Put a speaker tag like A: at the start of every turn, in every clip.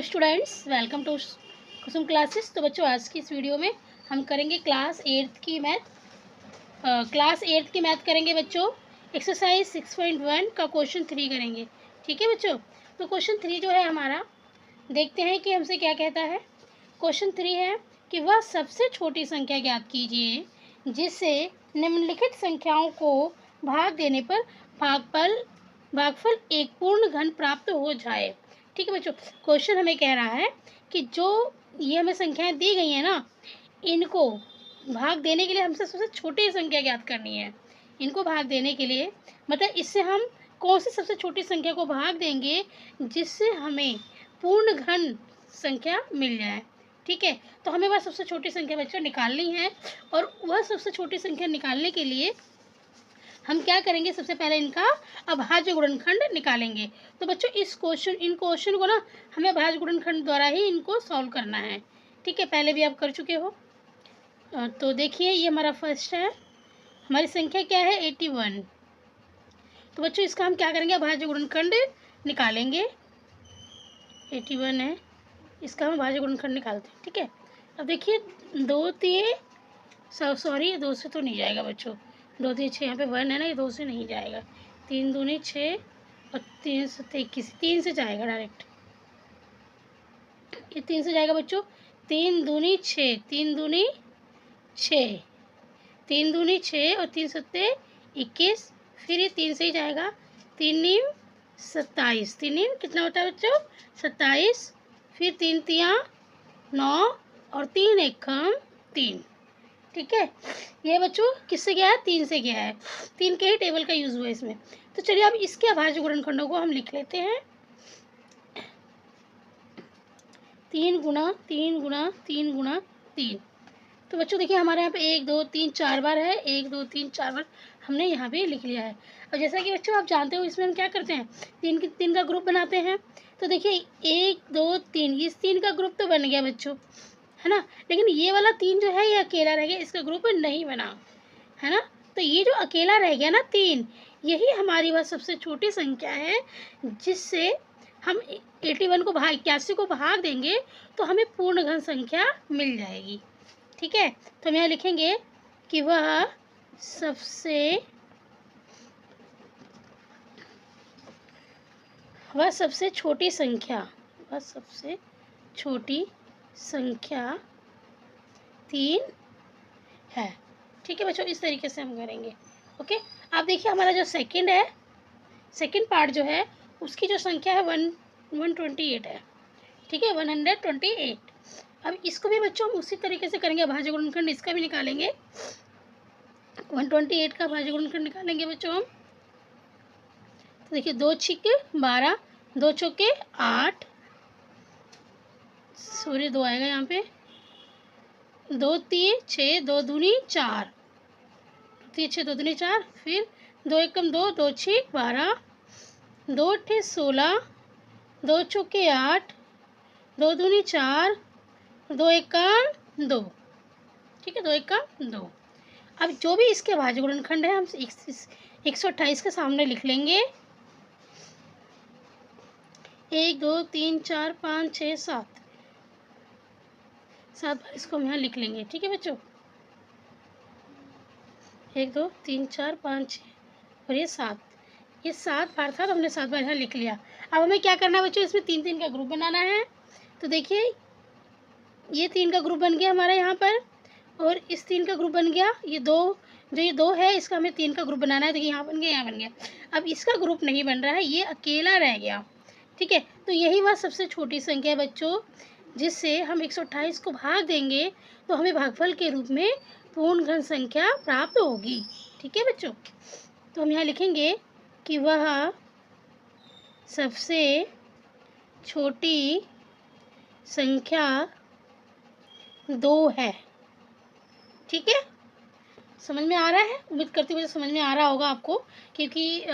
A: Students, welcome to Kusum classes. तो बच्चों, आज की इस वीडियो में हम करेंगे क्लास एट्थ की मैथ करेंगे बच्चों। एक्सरसाइज 6.1 का क्वेश्चन 3 करेंगे। ठीक है बच्चों, तो क्वेश्चन 3 जो है हमारा, देखते हैं कि हमसे क्या कहता है। क्वेश्चन 3 है कि वह सबसे छोटी संख्या ज्ञात कीजिए जिससे निम्नलिखित संख्याओं को भाग देने पर भागफल एक पूर्ण घन प्राप्त हो जाए। ठीक है बच्चों, क्वेश्चन हमें कह रहा है कि जो ये हमें संख्याएं दी गई हैं ना, इनको भाग देने के लिए हमसे सबसे छोटी संख्या ज्ञात करनी है। इनको भाग देने के लिए मतलब इससे हम कौन सी सबसे छोटी संख्या को भाग देंगे जिससे हमें पूर्ण घन संख्या मिल जाए। ठीक है, तो हमें वह सबसे छोटी संख्या बच्चों निकालनी है, और वह सबसे छोटी संख्या निकालने के लिए हम क्या करेंगे, सबसे पहले इनका अभाज्य गुणनखंड निकालेंगे। तो बच्चों इन क्वेश्चन को ना हमें अभाज्य गुणनखंड द्वारा ही इनको सॉल्व करना है। ठीक है, पहले भी आप कर चुके हो। तो देखिए, ये हमारा फर्स्ट है। हमारी संख्या क्या है, 81। तो बच्चों इसका हम क्या करेंगे, अभाज्य गुणनखंड निकालेंगे। 81 है, इसका हम अभाज्य गुणनखंड निकालते हैं। ठीक है, अब देखिए 2 से तो नहीं जाएगा बच्चों। 2 3 6, यहाँ पे 1 है ना, ये 2 से नहीं जाएगा। 3 दूनी 6 और 3 से 21, 3 से जाएगा डायरेक्ट। ये 3 से जाएगा बच्चों। 3 दूनी 6, 3 दूनी 6, 3 दूनी 6 और 3 सत्ते 21। फिर ये 3 से ही जाएगा। 3 नीम 27, 3 नीम कितना होता है बच्चों, 27। फिर 3 तियाँ 9 और 3 एकम 3। ठीक है, ये बच्चों किससे गया है, 3 से गया है। 3 के ही टेबल का यूज़ हुआ है इसमें। तो चलिए अब इसके अभाज्य गुणनखंडों को हम लिख लेते हैं। 3 गुणा 3 गुणा 3 गुणा 3। तो बच्चों देखिए, हमारे यहाँ पे 1 2 3 4 बार है। 1 2 3 4 बार हमने यहाँ पे लिख लिया है। और जैसा कि बच्चों आप जानते हो, इसमें हम क्या करते हैं, 3 का ग्रुप बनाते हैं। तो देखिए 1 2 3, इस 3 का ग्रुप तो बन गया बच्चों, है ना। लेकिन ये वाला 3 जो है, ये अकेला रह गया, इसका ग्रुप नहीं बना, है ना। तो ये जो अकेला रह गया ना 3, यही हमारी वह सबसे छोटी संख्या है जिससे हम 81 को 81 को भाग देंगे तो हमें पूर्ण घन संख्या मिल जाएगी। ठीक है, तो हम यहाँ लिखेंगे कि वह सबसे छोटी संख्या 3 है। ठीक है बच्चों, इस तरीके से हम करेंगे। ओके, आप देखिए हमारा जो सेकंड पार्ट जो है, उसकी जो संख्या है 128 है। ठीक है, 128। अब इसको भी बच्चों हम उसी तरीके से करेंगे, अभाज्य गुणनखंड इसका भी निकालेंगे। 128 का अभाज्य गुणनखंड निकालेंगे बच्चों हम। तो देखिए 2 छिके 12, 2 चौके 8, सॉरी 2 आएगा यहाँ पे। 2 3 6, 2 दूनी 4, 3 6 2 दूनी 4। फिर 2 एकम 2, 2 छिक 12, 2 अट्ठे 16, 2 चौके 8, 2 दूनी 4, 2 एकम 2। ठीक है, 2 एकम 2। अब जो भी इसके अभाज्य गुणनखंड है, हम 128 के सामने लिख लेंगे। 1 2 3 4 5 6 7 बार इसको हम यहाँ लिख लेंगे। ठीक है बच्चों, 1 2 3 4 5 6 और ये 7 बार था, तो हमने 7 बार यहाँ लिख लिया। अब हमें क्या करना है बच्चों, इसमें 3 का ग्रुप बनाना है। तो देखिए ये 3 का ग्रुप बन गया हमारा यहाँ पर, और इस 3 का ग्रुप बन गया। ये 2 है, इसका हमें 3 का ग्रुप बनाना है। देखिए यहाँ बन गया, यहाँ बन गया। अब इसका ग्रुप नहीं बन रहा है, ये अकेला रह गया। ठीक है, तो यही वह सबसे छोटी संख्या है बच्चों जिससे हम 128 को भाग देंगे तो हमें भागफल के रूप में पूर्ण घन संख्या प्राप्त होगी। ठीक है बच्चों, तो हम यहाँ लिखेंगे कि वह सबसे छोटी संख्या 2 है। ठीक है, समझ में आ रहा है, उम्मीद करती हूँ समझ में आ रहा होगा आपको, क्योंकि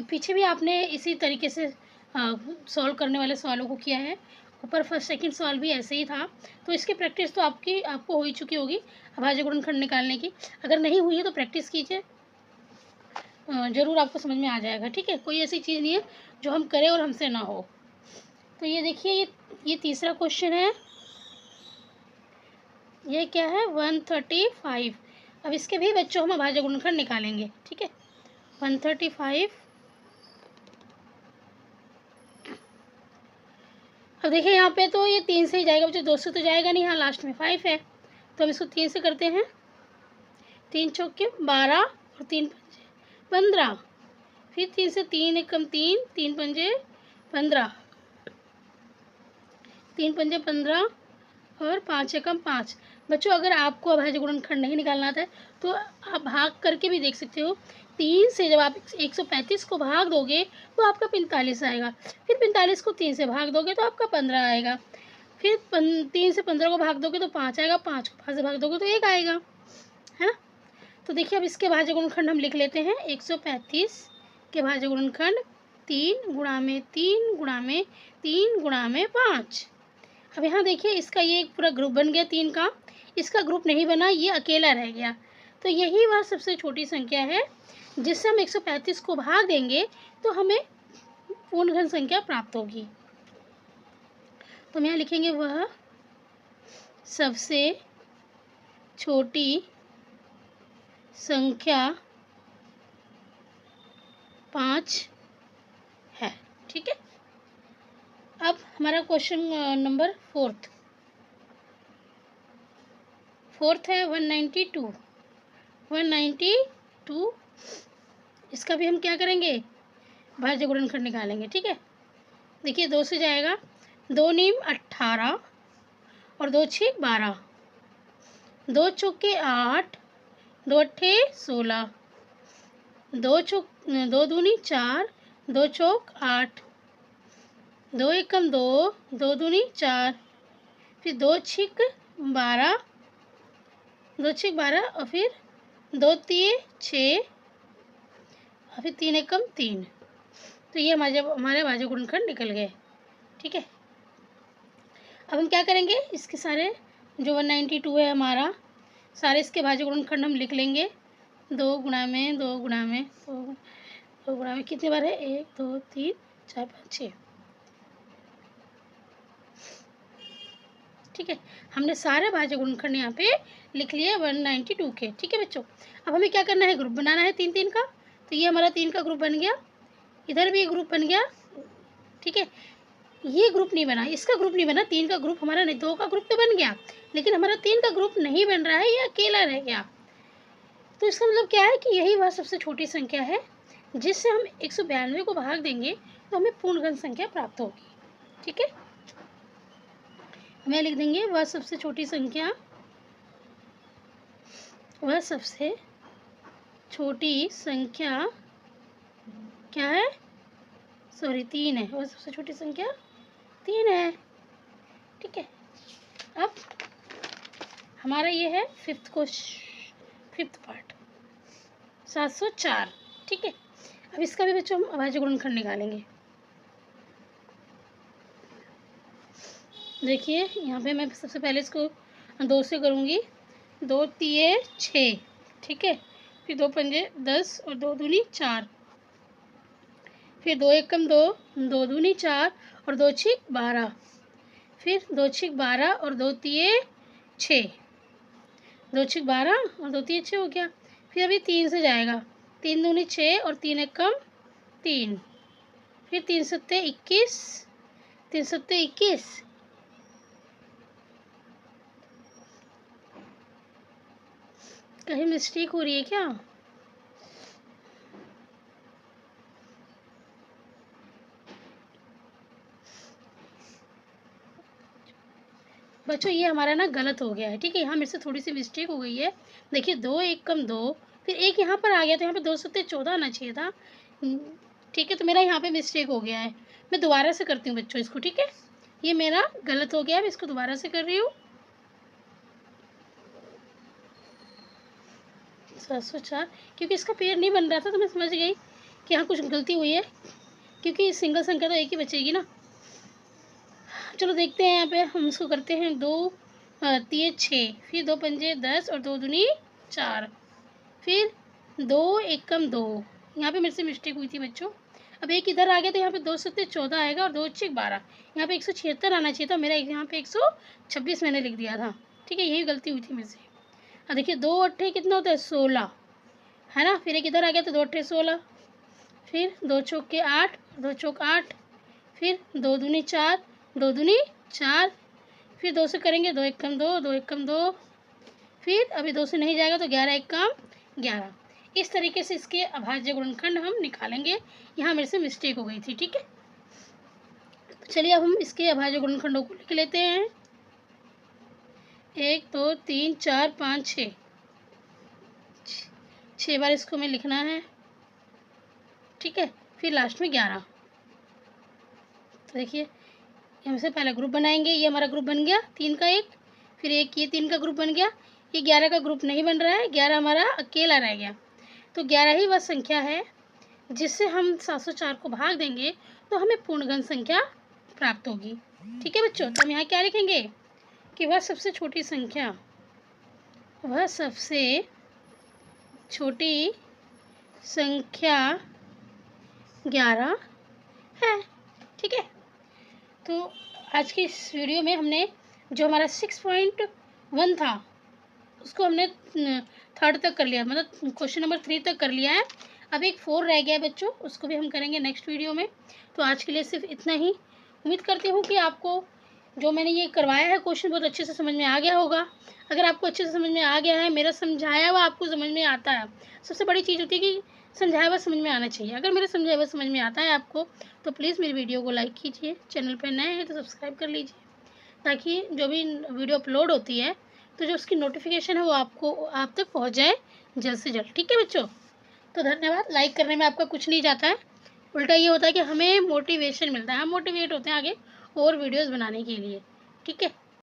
A: पीछे भी आपने इसी तरीके से सॉल्व करने वाले सवालों को किया है। ऊपर फर्स्ट सेकंड सवाल भी ऐसे ही था, तो इसकी प्रैक्टिस तो आपको हो ही चुकी होगी अभाज्य गुणनखंड निकालने की। अगर नहीं हुई है तो प्रैक्टिस कीजिए, ज़रूर आपको समझ में आ जाएगा। ठीक है, कोई ऐसी चीज़ नहीं है जो हम करें और हमसे ना हो। तो ये देखिए, ये तीसरा क्वेश्चन है। ये क्या है? 135। अब इसके भी बच्चों हम अभाज्य गुणनखंड निकालेंगे, ठीक है। 135। अब देखिए यहाँ पे तो ये 3 से ही जाएगा बच्चों, 2 से तो जाएगा नहीं, यहाँ लास्ट में 5 है, तो हम इसको 3 से करते हैं। 3 चौके 12 और 3 पंजे 15। फिर 3 से 3 एकम 3, 3 पंजे 15, 3 पंजे 15 और 5 एकम 5। बच्चों अगर आपको अभाज्य गुणनखंड नहीं निकालना आता है तो आप भाग करके भी देख सकते हो। 3 से जब आप 135 को भाग दोगे तो आपका 45 आएगा। फिर 45 को 3 से भाग दोगे तो आपका 15 आएगा। फिर 3 से 15 को भाग दोगे तो 5 आएगा, 5 को 5 से भाग दोगे तो 1 आएगा, है ना। तो देखिए अब इसके भाज्य गुणनखंड हम लिख लेते हैं। 135 के भाज्य गुणनखंड 3 गुणा में 3 गुणा में 3 गुणा में 5। अब यहाँ देखिए इसका ये एक पूरा ग्रुप बन गया 3 का, इसका ग्रुप नहीं बना, ये अकेला रह गया। तो यही वह सबसे छोटी संख्या है जिससे हम 135 को भाग देंगे तो हमें पूर्ण घन संख्या प्राप्त होगी। तो हम यहाँ लिखेंगे वह सबसे छोटी संख्या 5 है, ठीक है। अब हमारा क्वेश्चन नंबर 4th है 192। 192 इसका भी हम क्या करेंगे? भाज्य गुणनखंड निकालेंगे, ठीक है। देखिए 2 से जाएगा, 2 नीम 18 और 2 छीक 12, 2 चौके 8, 2 अट्ठे 16, 2 दूनी 4, 2 चौक 8, 2 एकम 2, 2 दूनी 4, फिर 2 छीक 12, 2 छीक 12 और फिर 2 तिये 6 और फिर 3 एकम 3। तो ये हमारे भाज्य गुणनखंड निकल गए, ठीक है। अब हम क्या करेंगे? इसके सारे जो 192 है हमारा, सारे इसके भाज्य गुणनखंड हम लिख लेंगे। 2 गुणा में 2 गुणा में 2 गुणा में कितने बार है? 1 2 3 4 5 6, ठीक है। हमने सारे भाज्य गुणनखंड यहाँ पे लिख लिए 192 के, ठीक है बच्चों। अब हमें क्या करना है? ग्रुप बनाना है 3 3 का। तो ये हमारा 3 का ग्रुप बन गया, इधर भी ग्रुप बन गया, ठीक है। ये ग्रुप नहीं बना, इसका ग्रुप नहीं बना, 3 का ग्रुप हमारा नहीं, 2 का ग्रुप तो बन गया लेकिन हमारा 3 का ग्रुप नहीं बन रहा है, ये अकेला रह गया। तो इसका मतलब क्या है कि यही वह सबसे छोटी संख्या है जिससे हम 192 को भाग देंगे तो हमें पूर्ण घन संख्या प्राप्त होगी, ठीक है। हमें लिख देंगे वह सबसे छोटी संख्या, वह सबसे छोटी संख्या क्या है? सॉरी 3 है, वह सबसे छोटी संख्या 3 है, ठीक है। अब हमारा ये है 5th पार्ट 704, ठीक है। अब इसका भी बच्चों हम अभाज्य गुणनखंड निकालेंगे। देखिए यहाँ पे मैं सबसे पहले इसको 2 से करूँगी। 2 तिये 6, ठीक है। फिर 2 पंजे 10 और 2 दूनी 4, फिर 2 एकम 2, 2 दूनी 4 और 2 छीक 12, फिर 2 छीक 12 और 2 तिये 6, 2 छीक 12 और 2 तिये 6 हो गया। फिर अभी 3 से जाएगा, 3 दूनी 6 और 3 एकम 3, फिर 3 सत्ते 21, 3 सत्ते 21, कहीं मिस्टेक हो रही है क्या? बच्चों ये हमारा ना गलत हो गया है, ठीक है। यहाँ मेरे से थोड़ी सी मिस्टेक हो गई है। देखिए 2 एकम 2, फिर 1 यहाँ पर आ गया तो यहाँ पे 2 सत्ते 14 आना चाहिए था, ठीक है। तो मेरा यहाँ पे मिस्टेक हो गया है, मैं दोबारा से करती हूँ बच्चों इसको, ठीक है। ये मेरा गलत हो गया है, मैं इसको दोबारा से कर रही हूँ। 704 क्योंकि इसका पेड़ नहीं बन रहा था तो मैं समझ गई कि यहाँ कुछ गलती हुई है, क्योंकि सिंगल संख्या तो एक ही बचेगी ना। चलो देखते हैं, यहाँ पे हम इसको करते हैं 2 तिये 6, फिर 2 पंजे 10 और 2 दूनी 4, फिर 2 एकम 2, यहाँ पे मेरे से मिस्टेक हुई थी बच्चों। अब एक इधर आ गया तो यहाँ पे 2 सत्ते 14 आएगा और 2 छः 12, यहाँ पे 176 आना चाहिए था, मेरा यहाँ पे 126 मैंने लिख दिया था। ठीक है, यही गलती हुई थी मुझसे। अब देखिए 2 अट्ठे कितना होता है 16, है ना। फिर एक इधर आ गया तो 2 अट्ठे 16, फिर 2 चौके 8, 2 चौक 8, फिर 2 दूनी 4, 2 दूनी 4, फिर 2 से करेंगे 2 एक कम 2, 2 एक कम 2, फिर अभी 2 से नहीं जाएगा तो 11 एक कम 11। इस तरीके से इसके अभाज्य गुणनखंड हम निकालेंगे। यहाँ मेरे से मिस्टेक हो गई थी। ठीक है, तो चलिए अब हम इसके अभाज्य गुणनखंडों को लिख लेते हैं। 1 2 3 4 5 6, 6 बार इसको हमें लिखना है। ठीक है, फिर लास्ट में 11। तो देखिए हमसे पहला ग्रुप बनाएंगे, ये हमारा ग्रुप बन गया 3 का एक, फिर एक ये 3 का ग्रुप बन गया, ये 11 का ग्रुप नहीं बन रहा है, 11 हमारा अकेला रह गया। तो 11 ही वह संख्या है जिससे हम 704 को भाग देंगे तो हमें पूर्णगण संख्या प्राप्त होगी। ठीक है बच्चों, तो हम यहाँ क्या लिखेंगे कि वह सबसे छोटी संख्या, वह सबसे छोटी संख्या 11 है। ठीक है, तो आज की इस वीडियो में हमने जो हमारा 6.1 था उसको हमने 3rd तक कर लिया, मतलब क्वेश्चन नंबर 3 तक कर लिया है। अब एक 4 रह गया है बच्चों, उसको भी हम करेंगे नेक्स्ट वीडियो में। तो आज के लिए सिर्फ इतना ही। उम्मीद करती हूँ कि आपको जो मैंने ये करवाया है क्वेश्चन बहुत अच्छे से समझ में आ गया होगा। अगर आपको अच्छे से समझ में आ गया है, मेरा समझाया हुआ आपको समझ में आता है, सबसे बड़ी चीज़ होती है कि समझाया हुआ समझ में आना चाहिए। अगर मेरा समझाया हुआ समझ में आता है आपको तो प्लीज़ मेरी वीडियो को लाइक कीजिए, चैनल पर नए हैं तो सब्सक्राइब कर लीजिए, ताकि जो भी वीडियो अपलोड होती है तो जो उसकी नोटिफिकेशन है वो आप तक पहुंच जाए जल्द से जल्द। ठीक है बच्चों, तो धन्यवाद। लाइक करने में आपका कुछ नहीं जाता है, उल्टा ये होता है कि हमें मोटिवेशन मिलता है, हम मोटिवेट होते हैं आगे और वीडियोस बनाने के लिए। ठीक है।